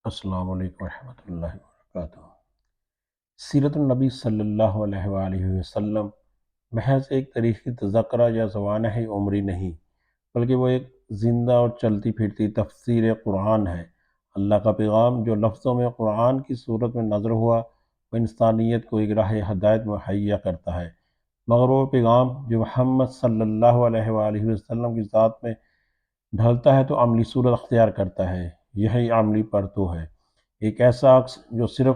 السلام علیکم ورحمۃ اللہ وبرکاتہ۔ سیرت النبی صلی اللہ علیہ وآلہ وسلم محض ایک تاریخی تذکرہ یا سوانح عمری نہیں، بلکہ وہ ایک زندہ اور چلتی پھرتی تفسیر قرآن ہے۔ اللہ کا پیغام جو لفظوں میں قرآن کی صورت میں نازل ہوا، وہ انسانیت کو ایک راہ ہدایت مہیا کرتا ہے، مگر وہ پیغام جو محمد صلی اللہ علیہ وآلہ وسلم کی ذات میں ڈھلتا ہے تو عملی صورت اختیار کرتا ہے۔ یہی عملی پرتو ہے، ایک ایسا عکس جو صرف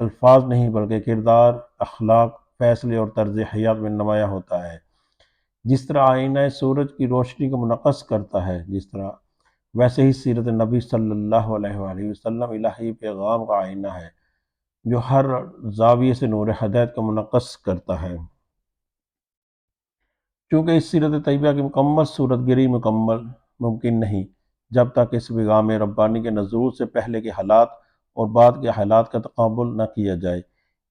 الفاظ نہیں بلکہ کردار، اخلاق، فیصلے اور طرز حیات میں نمایاں ہوتا ہے۔ جس طرح آئینہ سورج کی روشنی کو منعکس کرتا ہے، ویسے ہی سیرت نبی صلی اللہ علیہ وآلہ وسلم الہی پیغام کا آئینہ ہے جو ہر زاویے سے نور ہدایت کو منعکس کرتا ہے۔ چونکہ اس سیرت طیبہ کی مکمل صورت گری ممکن نہیں جب تک اس پیغام ربانی کے نزول سے پہلے کے حالات اور بعد کے حالات کا تقابل نہ کیا جائے۔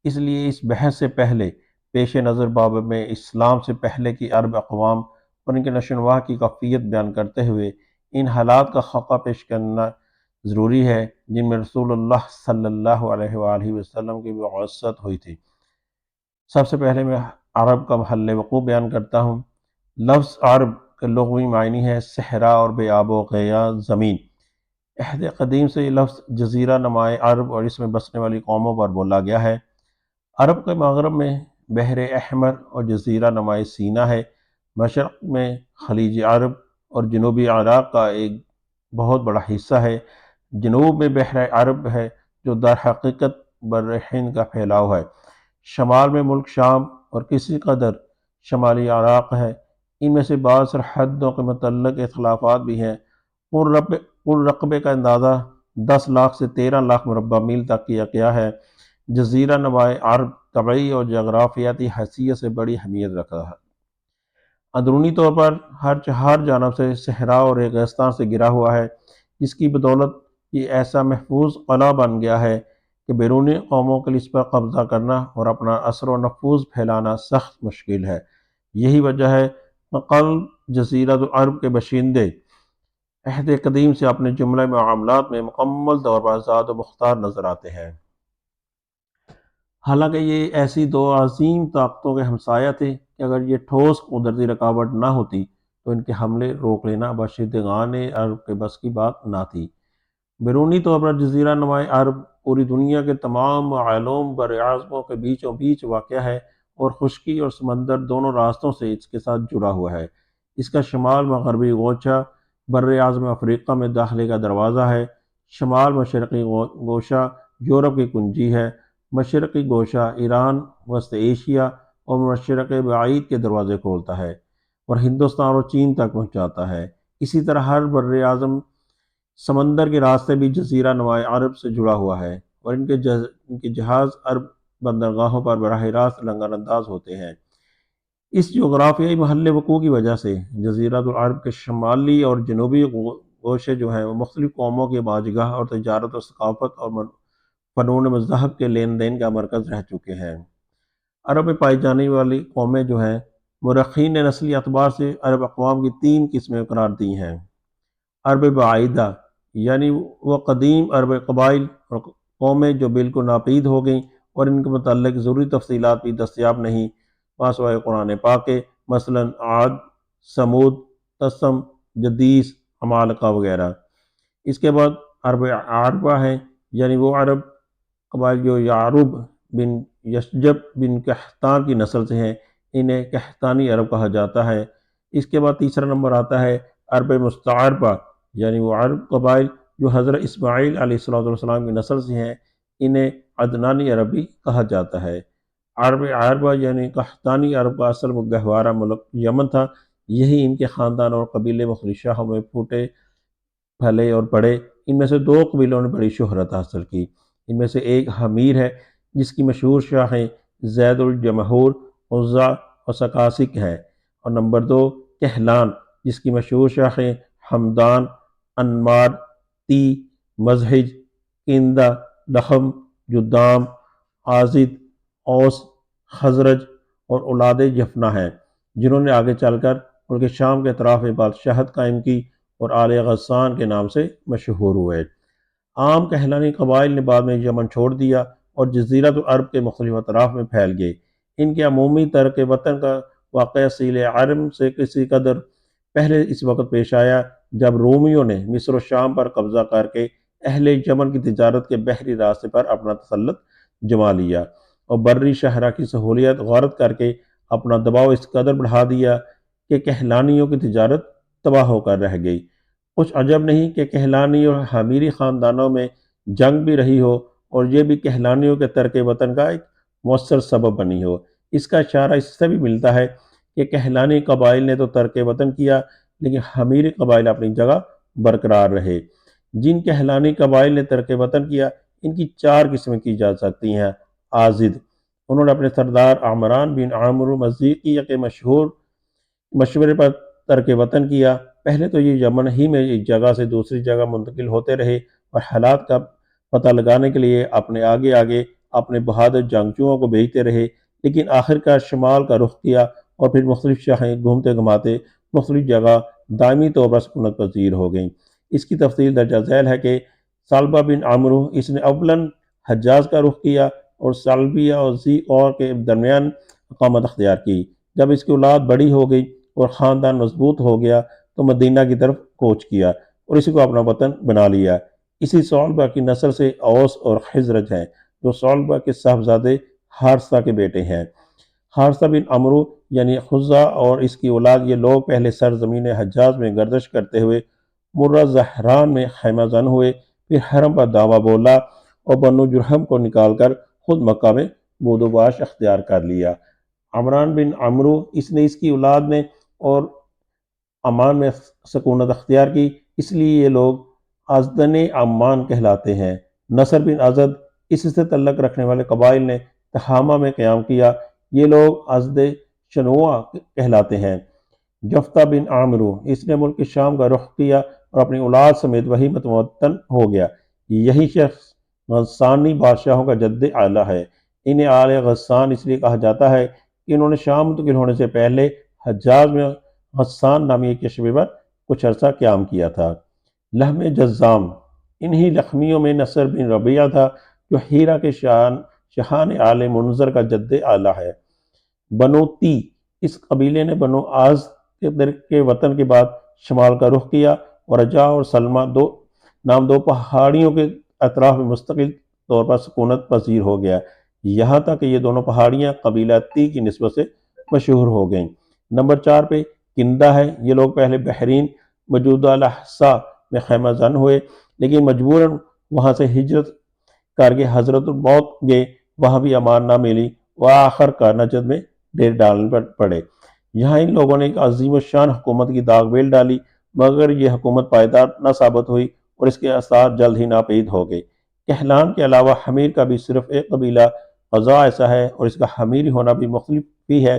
اس لیے اس بحث سے پہلے پیش نظر باب میں اسلام سے پہلے کی عرب اقوام اور ان کے نشو و نما کی کیفیت بیان کرتے ہوئے ان حالات کا خاکہ پیش کرنا ضروری ہے جن میں رسول اللہ صلی اللہ علیہ وآلہ وسلم کی بعثت ہوئی تھی۔ سب سے پہلے میں عرب کا محل وقوع بیان کرتا ہوں۔ لفظ عرب کے لغوی معنی ہے صحرا اور بے آب و گیا زمین۔ عہد قدیم سے یہ لفظ جزیرہ نمائے عرب اور اس میں بسنے والی قوموں پر بولا گیا ہے۔ عرب کے مغرب میں بحر احمر اور جزیرہ نمائے سینا ہے، مشرق میں خلیج عرب اور جنوبی عراق کا ایک بہت بڑا حصہ ہے، جنوب میں بحر عرب ہے جو در حقیقت بر ہند کا پھیلاؤ ہے، شمال میں ملک شام اور کسی قدر شمالی عراق ہے۔ ان میں سے بعض سرحدوں کے متعلق اختلافات بھی ہیں۔ کل رقبے کا اندازہ 10 لاکھ سے 13 لاکھ مربع میل تک کیا گیا ہے۔ جزیرہ نمائے عرب طبعی اور جغرافیاتی حیثیت سے بڑی اہمیت رکھتا ہے۔ اندرونی طور پر ہر جانب سے صحرا اور ریگستان سے گھرا ہوا ہے، جس کی بدولت یہ ایسا محفوظ قلعہ بن گیا ہے کہ بیرونی قوموں کے لیے اس پر قبضہ کرنا اور اپنا اثر و نفوذ پھیلانا سخت مشکل ہے۔ یہی وجہ ہے کہ قلب جزیرہ العرب کے باشندے عہد قدیم سے اپنے جملہ معاملات میں مکمل طور پر آزاد و مختار نظر آتے ہیں۔ حالانکہ یہ ایسی دو عظیم طاقتوں کے ہمسایہ تھے کہ اگر یہ ٹھوس قدرتی رکاوٹ نہ ہوتی تو ان کے حملے روک لینا باشندگان عرب کے بس کی بات نہ تھی۔ بیرونی طور پر جزیرہ نمائے عرب پوری دنیا کے تمام معلوم بر اعظموں کے بیچوں بیچ واقع ہے اور خشکی اور سمندر دونوں راستوں سے اس کے ساتھ جڑا ہوا ہے۔ اس کا شمال مغربی گوشہ بر اعظم افریقہ میں داخلے کا دروازہ ہے، شمال مشرقی گوشہ یورپ کی کنجی ہے، مشرقی گوشہ ایران، وسط ایشیا اور مشرق بعید کے دروازے کھولتا ہے اور ہندوستان اور چین تک پہنچاتا ہے۔ اسی طرح ہر بر اعظم سمندر کے راستے بھی جزیرہ نمائے عرب سے جڑا ہوا ہے اور ان کے جہاز عرب بندرگاہوں پر براہ راست لنگر انداز ہوتے ہیں۔ اس جغرافیائی محل وقوع کی وجہ سے جزیرہ العرب کے شمالی اور جنوبی گوشے جو ہیں وہ مختلف قوموں کے باز گاہ اور تجارت و ثقافت اور فنون مذہب کے لین دین کا مرکز رہ چکے ہیں۔ عرب میں پائی جانے والی قومیں جو ہیں مورخین نے نسلی اعتبار سے عرب اقوام کی 3 قسمیں قرار دی ہیں۔ عرب بعیدہ یعنی وہ قدیم عرب قبائل اور قومیں جو بالکل ناپید ہو گئیں اور ان کے متعلق ضروری تفصیلات بھی دستیاب نہیں سوائے قرآن پاک کے، مثلا عاد، سمود، تسم، جدیس، عمالقہ وغیرہ۔ اس کے بعد عرب عاربہ ہیں، یعنی وہ عرب قبائل جو یعرب بن یشجب بن قحطان کی نسل سے ہیں، انہیں قحطانی عرب کہا جاتا ہے۔ اس کے بعد تیسرا نمبر آتا ہے عرب مستعربہ، یعنی وہ عرب قبائل جو حضرت اسماعیل علیہ السلام کی نسل سے ہیں، انہیں عدنانی عربی کہا جاتا ہے۔ عرب عاربہ یعنی قحطانی عرب کا اصل گہوارہ ملک یمن تھا، یہی ان کے خاندان اور قبیلے مختلف شاخوں میں پھوٹے پھلے اور پڑے۔ ان میں سے 2 قبیلوں نے بڑی شہرت حاصل کی۔ ان میں سے ایک حمیر ہے جس کی مشہور شاخیں زید الجمہور، عزا اور سکاسک ہے، اور نمبر 2 کہلان جس کی مشہور شاخیں حمدان، انمار، تی، مزہج، کندہ، لخم، جدام، عازد، اوس، خزرج اور اولاد جفنہ ہیں، جنہوں نے آگے چل کر ملک شام کے اطراف میں بادشاہت قائم کی اور آل غسان کے نام سے مشہور ہوئے۔ عام کہلانی قبائل نے بعد میں یمن چھوڑ دیا اور جزیرۃ العرب کے مختلف اطراف میں پھیل گئے۔ ان کے عمومی ترک وطن کا واقعہ سیل عرم سے کسی قدر پہلے اس وقت پیش آیا جب رومیوں نے مصر و شام پر قبضہ کر کے اہل یمن کی تجارت کے بحری راستے پر اپنا تسلط جما لیا اور بری شہرہ کی سہولیت غارت کر کے اپنا دباؤ اس قدر بڑھا دیا کہ کہلانیوں کی تجارت تباہ ہو کر رہ گئی۔ کچھ عجب نہیں کہ کہلانی اور حمیری خاندانوں میں جنگ بھی رہی ہو اور یہ بھی کہلانیوں کے ترک وطن کا ایک مؤثر سبب بنی ہو۔ اس کا اشارہ اس سے بھی ملتا ہے کہ کہلانی قبائل نے تو ترک وطن کیا لیکن حمیری قبائل اپنی جگہ برقرار رہے۔ جن کہلانی قبائل نے ترک وطن کیا ان کی چار قسمیں کی جا سکتی ہیں۔ آزد، انہوں نے اپنے سردار عمران بن عامر مزیقی کے مشورے پر ترک وطن کیا۔ پہلے تو یہ یمن ہی میں ایک جگہ سے دوسری جگہ منتقل ہوتے رہے اور حالات کا پتہ لگانے کے لیے اپنے آگے آگے اپنے بہادر جنگجوؤں کو بھیجتے رہے، لیکن آخرکار شمال کا رخ کیا اور پھر مختلف شاہیں گھومتے گھماتے مختلف جگہ دائمی طور پر سکونت پذیر ہو گئیں۔ اس کی تفصیل درجہ ذیل ہے کہ ثعلبہ بن عمرو اس نے اولاً حجاز کا رخ کیا اور ثعلبیہ اور ذی قور کے درمیان اقامت اختیار کی۔ جب اس کی اولاد بڑی ہو گئی اور خاندان مضبوط ہو گیا تو مدینہ کی طرف کوچ کیا اور اسی کو اپنا وطن بنا لیا۔ اسی ثعلبہ کی نسل سے اوس اور خزرج ہیں جو ثعلبہ کے صاحبزادے حارثہ کے بیٹے ہیں۔ حارثہ بن عمرو یعنی خزہ اور اس کی اولاد یہ لوگ پہلے سرزمین حجاز میں گردش کرتے ہوئے مرہ زہران میں خیمہ زن ہوئے، پھر حرم پر دعویٰ بولا اور بنو جرہم کو نکال کر خود مکہ میں بود و باش اختیار کر لیا۔ عمران بن عمرو اس کی اولاد نے اور عمان میں سکونت اختیار کی، اس لیے یہ لوگ ازدن عمان کہلاتے ہیں۔ نصر بن ازد اس سے تعلق رکھنے والے قبائل نے تہامہ میں قیام کیا، یہ لوگ ازد شنوہ کہلاتے ہیں۔ جفتہ بن عامرو اس نے ملک شام کا رخ کیا اور اپنی اولاد سمیت وہی متوطن ہو گیا۔ یہی شخص غسانی بادشاہوں کا جد اعلیٰ ہے۔ انہیں آل غسان اس لیے کہا جاتا ہے کہ انہوں نے شام منتقل ہونے سے پہلے حجاز میں غسان نامی ایک قصبے پر کچھ عرصہ قیام کیا تھا۔ لحم جزام انہی لخمیوں میں نصر بن ربیعہ تھا جو ہیرا کے شاہان آل منذر کا جد اعلیٰ ہے۔ بنو تی اس قبیلے نے بنو آز کے وطن کے بعد شمال کا رخ کیا اور رجا اور سلمہ نام دو پہاڑیوں کے اطراف میں مستقل طور پر سکونت پذیر ہو گیا، یہاں تک کہ یہ دونوں پہاڑیاں قبیلہ تی کی نسبت سے مشہور ہو گئیں۔ نمبر 4 پہ کندہ ہے۔ یہ لوگ پہلے بحرین موجودہ الاحسا میں خیمہ زن ہوئے لیکن مجبوراً وہاں سے ہجرت کر کے حضرت الموت گئے، وہاں بھی امان نہ ملی، وہ آخر کار نجد میں ڈیر ڈالنے پر پڑے۔ یہاں ان لوگوں نے ایک عظیم الشان حکومت کی داغ بیل ڈالی مگر یہ حکومت پائیدار نہ ثابت ہوئی اور اس کے اثار جلد ہی ناپید ہو گئے۔ کہلان کے علاوہ حمیر کا بھی صرف ایک قبیلہ قضاء ایسا ہے اور اس کا حمیری ہونا بھی مختلف بھی ہے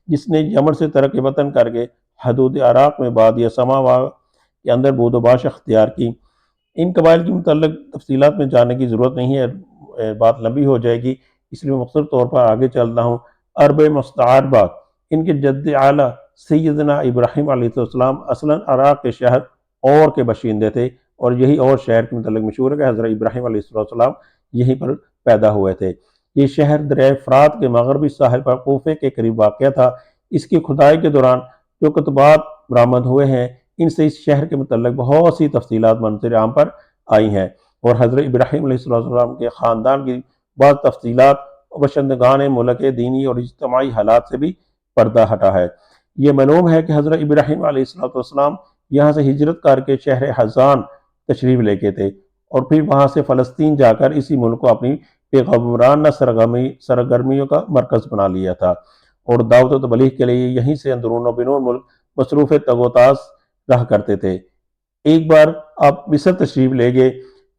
جس نے یمن سے ترک وطن کر کے حدود عراق میں بادیہ سماوا کے اندر بود و باش اختیار کی۔ ان قبائل کی متعلق تفصیلات میں جاننے کی ضرورت نہیں ہے، بات لمبی ہو جائے گی، اس لیے مختصر طور پر آگے چلتا ہوں۔ عرب مستعربہ ان کے جد اعلیٰ سیدنا ابراہیم علیہ السلام اصلاً عراق کے شہر اور کے باشندے تھے اور یہی اور شہر کے متعلق مشہور ہے کہ حضرت ابراہیم علیہ السلام یہیں پر پیدا ہوئے تھے۔ یہ شہر دریائے فرات کے مغربی ساحل پر کوفے کے قریب واقع تھا۔ اس کی کھدائی کے دوران جو کتبات برآمد ہوئے ہیں ان سے اس شہر کے متعلق بہت سی تفصیلات منظر عام پر آئی ہیں اور حضرت ابراہیم علیہ السلام کے خاندان کی بعض تفصیلات باشندگان ملک دینی اور اجتماعی حالات سے بھی پردہ ہٹا ہے۔ یہ معلوم ہے کہ حضرت ابراہیم علیہ السلام یہاں سے ہجرت کر کے شہر حزان تشریف لے کے تھے اور پھر وہاں سے فلسطین جا کر اسی ملک کو اپنی پیغمبرانہ سرگرمیوں کا مرکز بنا لیا تھا اور دعوت و تبلیغ کے لیے یہیں سے اندرون و بیرون ملک مصروف تگوتاز رہا کرتے تھے۔ ایک بار آپ مصر تشریف لے گئے،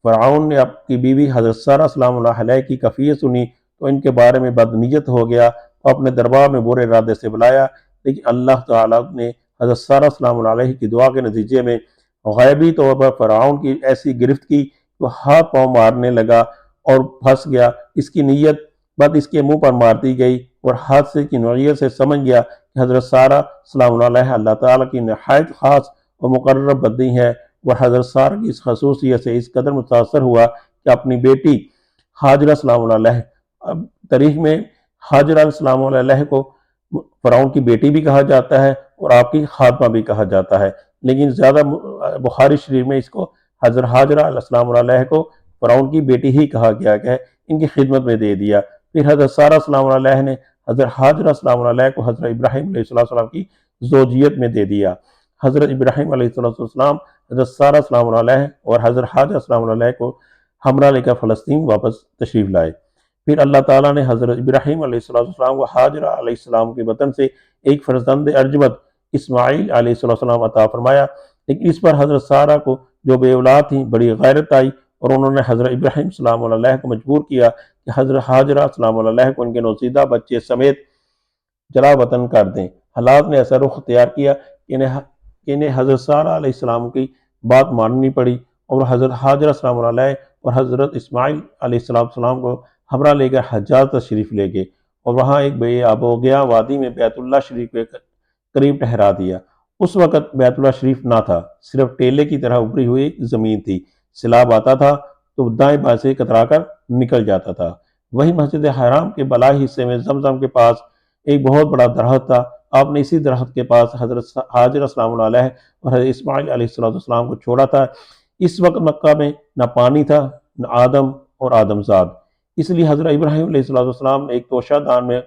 فرعون نے آپ کی بیوی حضرت سارہ سلام اللہ علیہ کی کفیت سنی تو ان کے بارے میں بدنیت ہو گیا اور اپنے دربار میں برے ارادے سے بلایا، لیکن اللہ تعالیٰ نے حضرت سارہ سلام اللہ علیہ کی دعا کے نتیجے میں غیبی طور پر فرعون کی ایسی گرفت کی وہ ہاتھ پاؤں مارنے لگا اور پھنس گیا۔ اس کی نیت بات اس کے منہ پر مار دی گئی اور حادثے کی نوعیت سے سمجھ گیا کہ حضرت سارہ سلام اللہ علیہ اللہ تعالیٰ کی نہایت خاص اور مقرب بندی ہے اور حضرت سارہ کی اس خصوصیت سے اس قدر متاثر ہوا کہ اپنی بیٹی حاجرہ سلام اللہ علیہ، اب تاریخ میں حاجرہ سلام اللہ علیہ کو فرعون کی بیٹی بھی کہا جاتا ہے اور آپ کی خاتمہ بھی کہا جاتا ہے، لیکن زیادہ بخاری شریف میں اس کو حضرت حاجرہ السلام علیہ کو فرعون کی بیٹی ہی کہا گیا کہ ان کی خدمت میں دے دیا۔ پھر حضرت سارہ السلام علیہ نے حضرت حاجرہ السلام علیہ کو حضرت ابراہیم علیہ السلام کی زوجیت میں دے دیا۔ حضرت ابراہیم علیہ السلام، حضرت سارہ السلام علیہ اور حضرت حاجرہ السلام علیہ کو ہمراہ لے کر فلسطین واپس تشریف لائے۔ پھر اللہ تعالیٰ نے حضرت ابراہیم علیہ السلام کو حاجرہ علیہ السلام کے وطن سے ایک فرزند ارجمند اسماعیل علیہ السلام عطا فرمایا، لیکن اس پر حضرت سارہ کو جو بے اولاد تھیں بڑی غیرت آئی اور انہوں نے حضرت ابراہیم السلام علیہ کو مجبور کیا کہ حضرت حاجرہ السلام علیہ کو ان کے نوزیدہ بچے سمیت جلا وطن کر دیں۔ حالات نے ایسا رخ اختیار کیا کہ انہیں حضرت سارہ علیہ السلام کی بات ماننی پڑی اور حضرت حاجرہ السلام علیہ اور حضرت اسماعیل علیہ السلام کو ہمراہ لے کر حجاز تشریف لے گئے اور وہاں ایک بے آب و گیا وادی میں بیت اللہ شریف کے قریب ٹھہرا دیا۔ اس وقت بیت اللہ شریف نہ تھا، صرف ٹیلے کی طرح ابری ہوئی زمین تھی، سیلاب آتا تھا تو دائیں بائیں سے کترا کر نکل جاتا تھا۔ وہی مسجد حرام کے بالائی حصے میں زمزم کے پاس ایک بہت بڑا درخت تھا، آپ نے اسی درخت کے پاس حضرت حاجرہ السلام علیہ اور حضرت اسماعیل علیہ السلام کو چھوڑا تھا۔ اس وقت مکہ میں نہ پانی تھا نہ آدم اور آدم زاد، اس لیے حضرت ابراہیم علیہ السلام نے ایک توشہ دان میں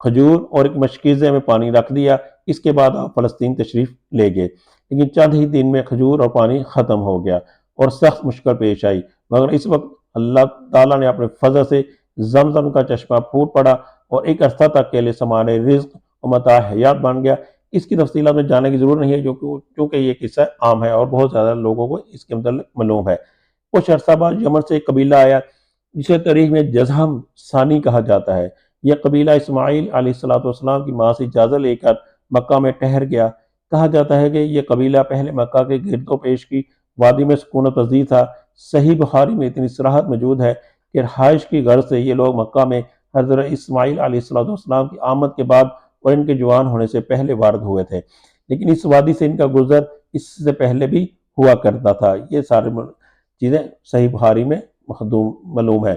کھجور اور ایک مشکیزے میں پانی رکھ دیا۔ اس کے بعد آپ فلسطین تشریف لے گئے، لیکن چند ہی دن میں کھجور اور پانی ختم ہو گیا اور سخت مشکل پیش آئی، مگر اس وقت اللہ تعالیٰ نے اپنے فضل سے زمزم کا چشمہ پھوٹ پڑا اور ایک عرصہ تک کے لیے سامان رزق و متاع حیات بن گیا۔ اس کی تفصیلات میں جانے کی ضرورت نہیں ہے کیونکہ یہ قصہ عام ہے اور بہت زیادہ لوگوں کو اس کے متعلق معلوم ہے۔ کچھ عرصہ بعد یمن سے ایک قبیلہ آیا جسے تاریخ میں جزہم ثانی کہا جاتا ہے۔ یہ قبیلہ اسماعیل علیہ السلام کی ماں سے اجازت لے کر مکہ میں ٹھہر گیا۔ کہا جاتا ہے کہ یہ قبیلہ پہلے مکہ کے گرد و پیش کی وادی میں سکونت پذیر تھا۔ صحیح بخاری میں اتنی صراحت موجود ہے کہ رہائش کی غرض سے یہ لوگ مکہ میں حضرت اسماعیل علیہ السلام کی آمد کے بعد اور ان کے جوان ہونے سے پہلے وارد ہوئے تھے، لیکن اس وادی سے ان کا گزر اس سے پہلے بھی ہوا کرتا تھا۔ یہ ساری چیزیں صحیح بخاری میں معلوم ہے۔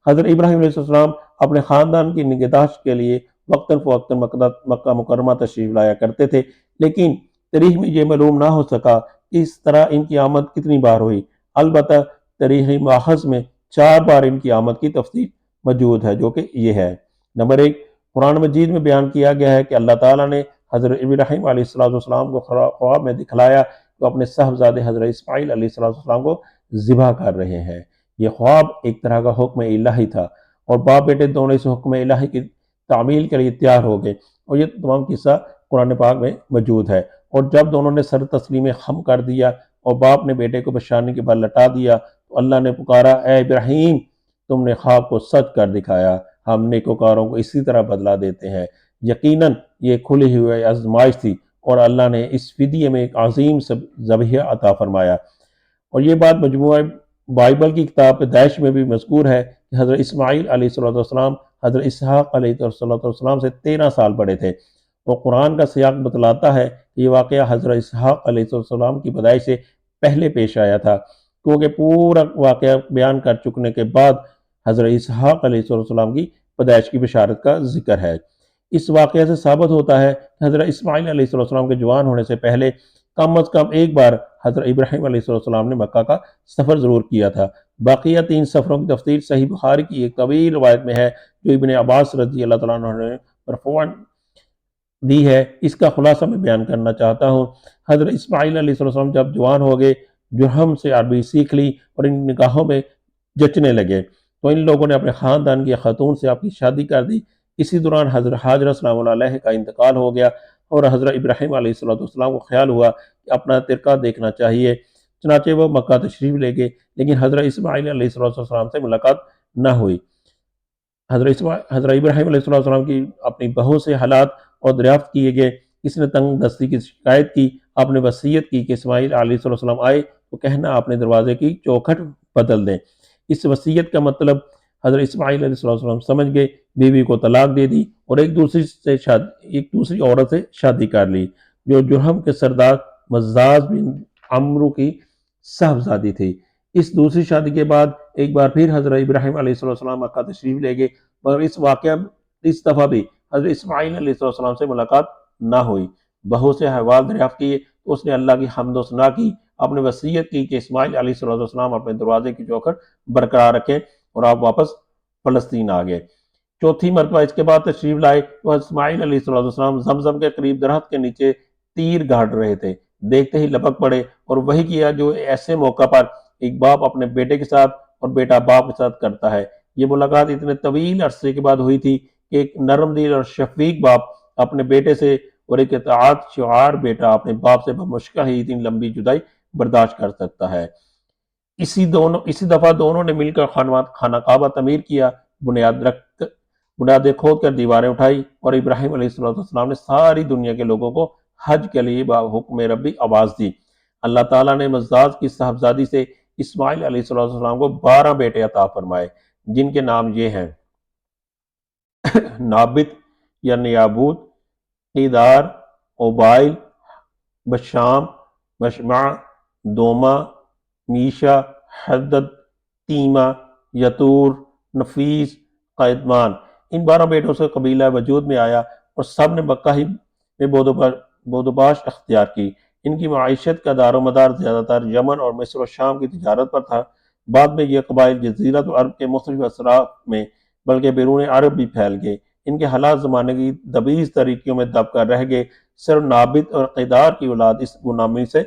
حضرت ابراہیم علیہ السلام اپنے خاندان کی نگہداشت کے لیے وقتاً فوقتاً مکہ مکرمہ تشریف لایا کرتے تھے، لیکن تاریخ میں یہ معلوم نہ ہو سکا کہ اس طرح ان کی آمد کتنی بار ہوئی۔ البتہ تاریخی ماخذ میں 4 بار ان کی آمد کی تفصیل موجود ہے، جو کہ یہ ہے۔ نمبر 1، قرآن مجید میں بیان کیا گیا ہے کہ اللہ تعالیٰ نے حضرت ابراہیم علیہ السلام کو خواب میں دکھلایا کہ اپنے صاحبزادے حضرت اسماعیل علیہ السلام کو ذبح کر رہے ہیں۔ یہ خواب ایک طرح کا حکم الہی تھا اور باپ بیٹے دونوں اس حکم الہی کی تعمیل کے لیے تیار ہو گئے، اور یہ تمام قصہ قرآن پاک میں موجود ہے۔ اور جب دونوں نے سر تسلیم خم کر دیا اور باپ نے بیٹے کو پیشانی کے بل لٹا دیا تو اللہ نے پکارا، اے ابراہیم، تم نے خواب کو سچ کر دکھایا، ہم نیکوکاروں کو اسی طرح بدلہ دیتے ہیں۔ یقیناً یہ کھلی ہوئی آزمائش تھی اور اللہ نے اس فدیے میں ایک عظیم ذبیحہ عطا فرمایا۔ اور یہ بات مجموعہ بائبل کی کتاب پیدائش میں بھی مذکور ہے کہ حضرت اسماعیل علیہ السلام حضرت اسحاق علیہ السلام سے 13 سال بڑے تھے، اور قرآن کا سیاق بتلاتا ہے کہ یہ واقعہ حضرت اسحاق علیہ السلام کی پیدائش سے پہلے پیش آیا تھا، کیونکہ پورا واقعہ بیان کر چکنے کے بعد حضرت اسحاق علیہ السلام کی پیدائش کی بشارت کا ذکر ہے۔ اس واقعہ سے ثابت ہوتا ہے کہ حضرت اسماعیل علیہ السلام کے جوان ہونے سے پہلے کم از کم ایک بار حضرت ابراہیم علیہ السلام نے مکہ کا سفر ضرور کیا تھا۔ باقیہ 3 سفروں کی تفصیل صحیح بخاری کی ایک طویل روایت میں ہے جو ابن عباس رضی اللہ تعالیٰ عنہ نے مرفوعاً دی ہے۔ اس کا خلاصہ میں بیان کرنا چاہتا ہوں۔ حضرت اسماعیل علیہ السلام جب جوان ہو گئے، جرہم سے عربی سیکھ لی اور ان نکاحوں میں جچنے لگے تو ان لوگوں نے اپنے خاندان کی خاتون سے آپ کی شادی کر دی۔ اسی دوران حضرت حاجرہ السلام علیہ کا انتقال ہو گیا اور حضرت ابراہیم علیہ السلام کو خیال ہوا کہ اپنا ترکہ دیکھنا چاہیے، چنانچہ وہ مکہ تشریف لے گئے، لیکن حضرت اسماعیل علیہ السلام سے ملاقات نہ ہوئی۔ حضرت ابراہیم علیہ السلام کی اپنی بہو سے حالات اور دریافت کیے گئے۔ اس نے تنگ دستی کی شکایت کی، آپ نے وصیت کی کہ اسماعیل علیہ السلام آئے تو کہنا اپنے دروازے کی چوکھٹ بدل دیں۔ اس وصیت کا مطلب حضرت اسماعیل علیہ السلام سمجھ گئے، بیوی کو طلاق دے دی اور ایک دوسری عورت سے شادی کر لی جو جرہم کے سردار مزاز بن عمرو کی صاحبزادی تھی۔ اس دوسری شادی کے بعد ایک بار پھر حضرت ابراہیم علیہ السلام مکہ تشریف لے گئے، مگر اس دفعہ بھی حضرت اسماعیل علیہ السلام سے ملاقات نہ ہوئی۔ بہو سے احوال دریافت کیے تو اس نے اللہ کی حمد و ثنا کی، اپنے وصیت کی کہ اسماعیل علیہ السلام اپنے دروازے کی چوکھٹ برقرار رکھیں، اور آپ واپس فلسطین آ گئے۔ چوتھی مرتبہ اس کے بعد تشریف لائے تو حضرت اسماعیل علیہ السلام زمزم کے قریب درخت کے نیچے تیر گاڑ رہے تھے، دیکھتے ہی لپک پڑے اور وہی کیا جو ایسے موقع پر ایک باپ اپنے بیٹے کے ساتھ اور بیٹا باپ کے ساتھ کرتا ہے۔ یہ ملاقات اتنے طویل عرصے کے بعد ہوئی تھی کہ ایک نرم دل اور شفیق باپ اپنے بیٹے سے اور ایک اطاعت شعار بیٹا اپنے باپ سے بمشکل ہی اتنی لمبی جدائی برداشت کر سکتا ہے۔ اسی دفعہ دونوں نے مل کر خانہ کعبہ تعمیر کیا، بنیادیں کھود کر دیواریں اٹھائی، اور ابراہیم علیہ السلام نے ساری دنیا کے لوگوں کو حج کے لیے حکم ربی آواز دی۔ اللہ تعالیٰ نے مزاج کی صاحبزادی سے اسماعیل علیہ السلام کو 12 بیٹے عطا فرمائے، جن کے نام یہ ہیں: نابت یا نیابوت، قیدار، اوبائل، بشام، مشمع، دوما، میشا، حدد، تیمہ، یتور، نفیس، قیدمان۔ ان 12 بیٹوں سے قبیلہ وجود میں آیا اور سب نے مکہ ہی میں بود و باش اختیار کی۔ ان کی معیشت کا دار و مدار زیادہ تر یمن اور مصر و شام کی تجارت پر تھا۔ بعد میں یہ قبائل جزیرۃ العرب کے مختلف اطراف میں بلکہ بیرون عرب بھی پھیل گئے۔ ان کے حالات زمانے کی دبیز تاریکیوں میں دب کر رہ گئے۔ صرف نابت اور قیدار کی اولاد اس غلامی سے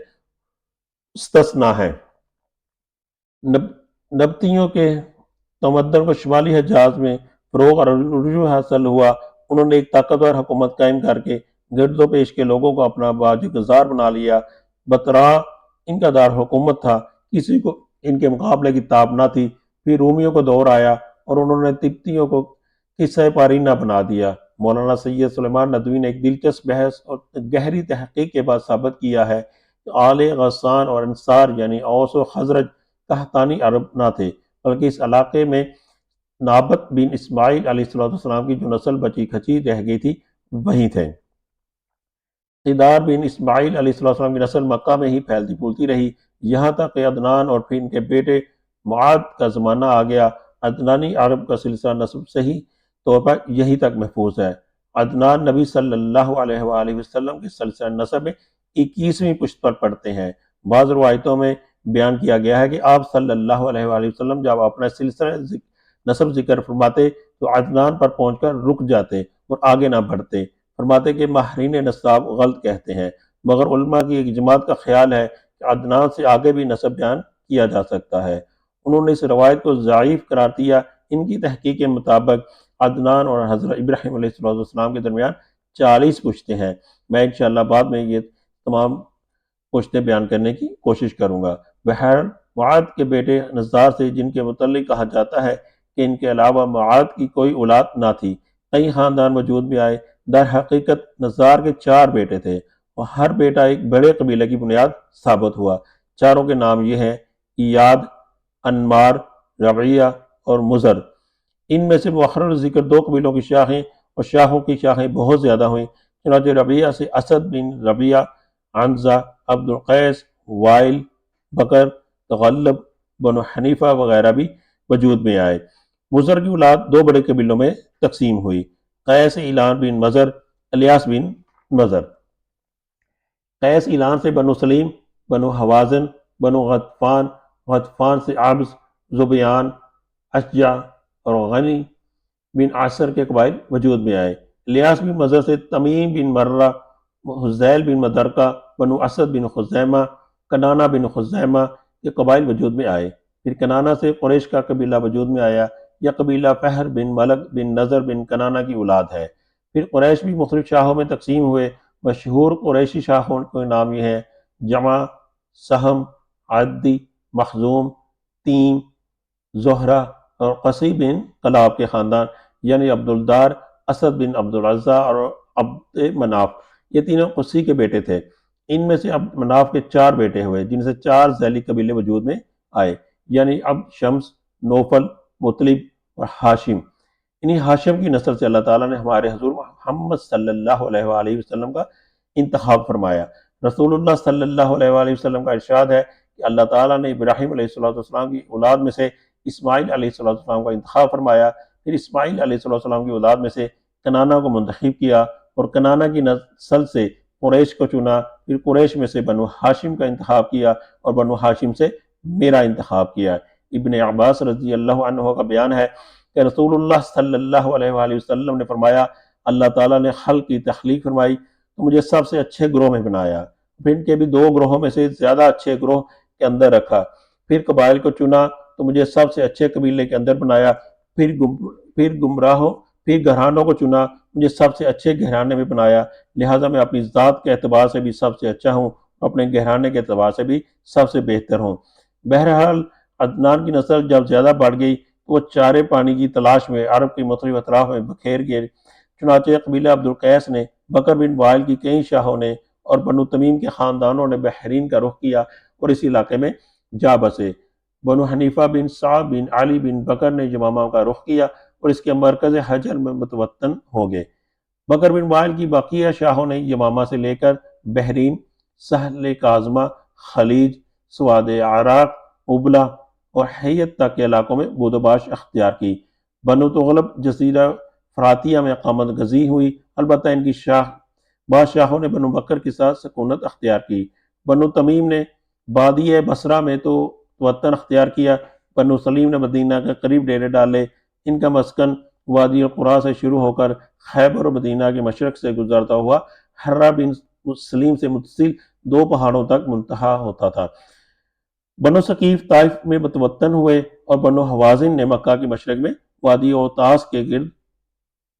استثنا ہے۔ نبتیوں کے تمدن کو شمالی حجاز میں فروغ اور رجوع حاصل ہوا۔ انہوں نے ایک طاقتور حکومت قائم کر کے گرد و پیش کے لوگوں کو اپنا باج گزار بنا لیا۔ بطرا ان کا دار حکومت تھا، کسی کو ان کے مقابلے کی تاب نہ تھی۔ پھر رومیوں کو دور آیا اور انہوں نے تبتیوں کو قصہ پارینہ بنا دیا۔ مولانا سید سلیمان ندوی نے ایک دلچسپ بحث اور گہری تحقیق کے بعد ثابت کیا ہے کہ آل غسان اور انصار یعنی اوس و خزرج قحطانی عرب نہ تھے، بلکہ اس علاقے میں نابت بن اسماعیل علیہ السلام کی جو نسل بچی کھچی رہ گئی تھی وہی تھے۔ قیدار بن اسماعیل علیہ السلام کی نسل مکہ میں ہی پھیلتی پھولتی رہی، یہاں تک کہ عدنان اور پھر ان کے بیٹے معاد کا زمانہ آ گیا۔ عدنانی عرب کا سلسلہ نسب صحیح طور پر یہی تک محفوظ ہے۔ عدنان نبی صلی اللہ علیہ وآلہ وسلم کے سلسلہ نسب میں 21ویں پشت پر پڑتے ہیں۔ بعض روایتوں میں بیان کیا گیا ہے کہ آپ صلی اللہ علیہ وآلہ وسلم جب اپنا سلسلہ نسب ذکر فرماتے تو عدنان پر پہنچ کر رک جاتے اور آگے نہ بڑھتے۔ فرماتے کہ ماہرین نساب غلط کہتے ہیں، مگر علماء کی ایک جماعت کا خیال ہے کہ عدنان سے آگے بھی نسب بیان کیا جا سکتا ہے۔ انہوں نے اس روایت کو ضعیف قرار دیا۔ ان کی تحقیق کے مطابق عدنان اور حضرت ابراہیم علیہ السلام کے درمیان 40 پشتیں ہیں۔ میں انشاءاللہ بعد میں یہ تمام پشتیں بیان کرنے کی کوشش کروں گا۔ بہرحال معاد کے بیٹے نزار سے، جن کے متعلق کہا جاتا ہے کہ ان کے علاوہ معاد کی کوئی اولاد نہ تھی، کئی خاندان وجود میں آئے۔ در حقیقت نزار کے 4 بیٹے تھے اور ہر بیٹا ایک بڑے قبیلے کی بنیاد ثابت ہوا۔ چاروں کے نام یہ ہیں: ایاد، انمار، ربعیہ اور مضر۔ ان میں سے مؤخر ذکر 2 قبیلوں کی شاخیں اور شاخوں کی شاخیں بہت زیادہ ہوئیں۔ چنانچہ ربیعہ سے اسد بن ربیعہ، عنزہ، عبد القیس، وائل، بکر، تغلب، بنو حنیفہ وغیرہ بھی وجود میں آئے۔ مضر کی اولاد 2 بڑے قبیلوں میں تقسیم ہوئی: قیس اعلان بن مضر، الیاس بن مضر۔ قیس اعلان سے بنو سلیم، بنو حوازن، بنو غطفان، غطفان سے عبس، زبیان، اشجع اور غنی بن عاصر کے قبائل وجود میں آئے۔ الیاس بن مضر سے تمیم بن مرہ، حذیل بن مدرکہ، بنو اسد بن خزیمہ، کنانہ بن خزیمہ کے قبائل وجود میں آئے۔ پھر کنانہ سے قریش کا قبیلہ وجود میں آیا۔ یہ قبیلہ فہر بن ملک بن نضر بن کنانہ کی اولاد ہے۔ پھر قریش بھی مختلف شاخوں میں تقسیم ہوئے۔ مشہور قریشی شاخوں کے نام یہ ہیں: جمع، سہم، عدی، مخزوم، تیم، زہرہ اور قصی بن کلاب کے خاندان یعنی عبدالدار، اسد بن عبدالعزیٰ اور عبد مناف، یہ تینوں قصی کے بیٹے تھے۔ ان میں سے عبد مناف کے 4 بیٹے ہوئے، جن سے 4 ذیلی قبیلے وجود میں آئے، یعنی عبد شمس، نوفل، مطلب اور ہاشم۔ انہی ہاشم کی نسل سے اللہ تعالیٰ نے ہمارے حضور محمد صلی اللہ علیہ وآلہ وسلم کا انتخاب فرمایا۔ رسول اللہ صلی اللہ علیہ وآلہ وسلم کا ارشاد ہے کہ اللہ تعالیٰ نے ابراہیم علیہ السلام کی اولاد میں سے اسماعیل علیہ السلام کا انتخاب فرمایا، پھر اسماعیل علیہ السلام کی اولاد میں سے کنانہ کو منتخب کیا اور کنانہ کی نسل سے قریش کو چنا، پھر قریش میں سے بنو ہاشم کا انتخاب کیا اور بنو ہاشم سے میرا انتخاب کیا۔ ابن عباس رضی اللہ عنہ کا بیان ہے کہ رسول اللہ صلی اللہ علیہ وآلہ وسلم نے فرمایا، اللہ تعالیٰ نے خلق کی تخلیق فرمائی تو مجھے سب سے اچھے گروہ میں بنایا، پھر ان کے بھی 2 گروہوں میں سے زیادہ اچھے گروہ کے اندر رکھا، پھر قبائل کو چنا تو مجھے سب سے اچھے قبیلے کے اندر بنایا، پھر گھرانوں کو چنا، مجھے سب سے اچھے گھرانے میں بنایا، لہٰذا میں اپنی ذات کے اعتبار سے بھی سب سے اچھا ہوں، اپنے گھرانے کے اعتبار سے بھی سب سے بہتر ہوں۔ بہرحال عدنان کی نسل جب زیادہ بڑھ گئی تو وہ چارے پانی کی تلاش میں عرب کی مختلف اطراف میں بکھیر گئے، چنانچہ قبیلہ عبد القیس نے، بکر بن وائل کی کئی شاہوں نے اور بنو تمیم کے خاندانوں نے بحرین کا رخ کیا اور اس علاقے میں جا بسے۔ بنو حنیفہ بن سعد بن علی بن بکر نے یمامہ کا رخ کیا اور اس کے مرکز حجر میں متوطن ہو گئے۔ بکر بن وائل کی بقیہ شاہوں نے یمامہ سے لے کر بحرین، سہل کاظمہ، خلیج، سواد عراق، ابلا اور حیت تک کے علاقوں میں بود و باش اختیار کی۔ بنو تغلب جزیرہ فراتیہ میں اقامت گزین ہوئی، البتہ ان کی بادشاہوں نے بنو بکر کے ساتھ سکونت اختیار کی۔ بنو تمیم نے بادی بصرہ میں تو وطن اختیار کیا، بنو سلیم نے مدینہ کے قریب ڈیرے ڈالے، ان کا مسکن وادی القرا سے شروع ہو کر خیبر و مدینہ کے مشرق سے گزرتا ہوا حرہ بن سلیم سے متصل 2 پہاڑوں تک منتہا ہوتا تھا۔ بنو ثقیف طائف میں متوطن ہوئے اور بنو حوازن نے مکہ کے مشرق میں وادی اوتاس کے گرد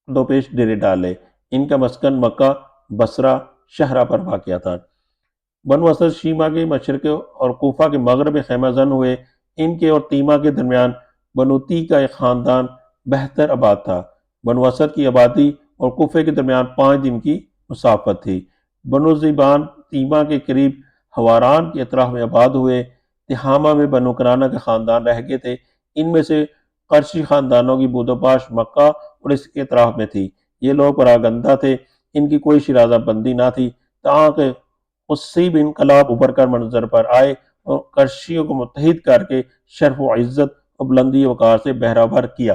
2 پیش ڈیرے ڈالے، ان کا مسکن مکہ، بصرہ، شہرہ پر واقع تھا۔ بنو اسد شیمہ کے مشرق اور کوفہ کے مغرب میں خیمہ زن ہوئے، ان کے اور تیمہ کے درمیان بنو تی کا ایک خاندان بہتر آباد تھا۔ بنو اسد کی آبادی اور کوفے کے درمیان 5 دن کی مسافت تھی۔ بنو زیبان تیمہ کے قریب ہواران کے اطراف میں آباد ہوئے۔ تہامہ میں بنو کنانہ کے خاندان رہ گئے تھے، ان میں سے قرشی خاندانوں کی بود و باش مکہ اور اس کے اطراف میں تھی۔ یہ لوگ پراگندہ تھے، ان کی کوئی شرازہ بندی نہ تھی، تاکہ قصی بن کلاب ابھر کر منظر پر آئے اور قرشیوں کو متحد کر کے شرف و عزت اور بلندی وقار سے بہرہ بر کیا۔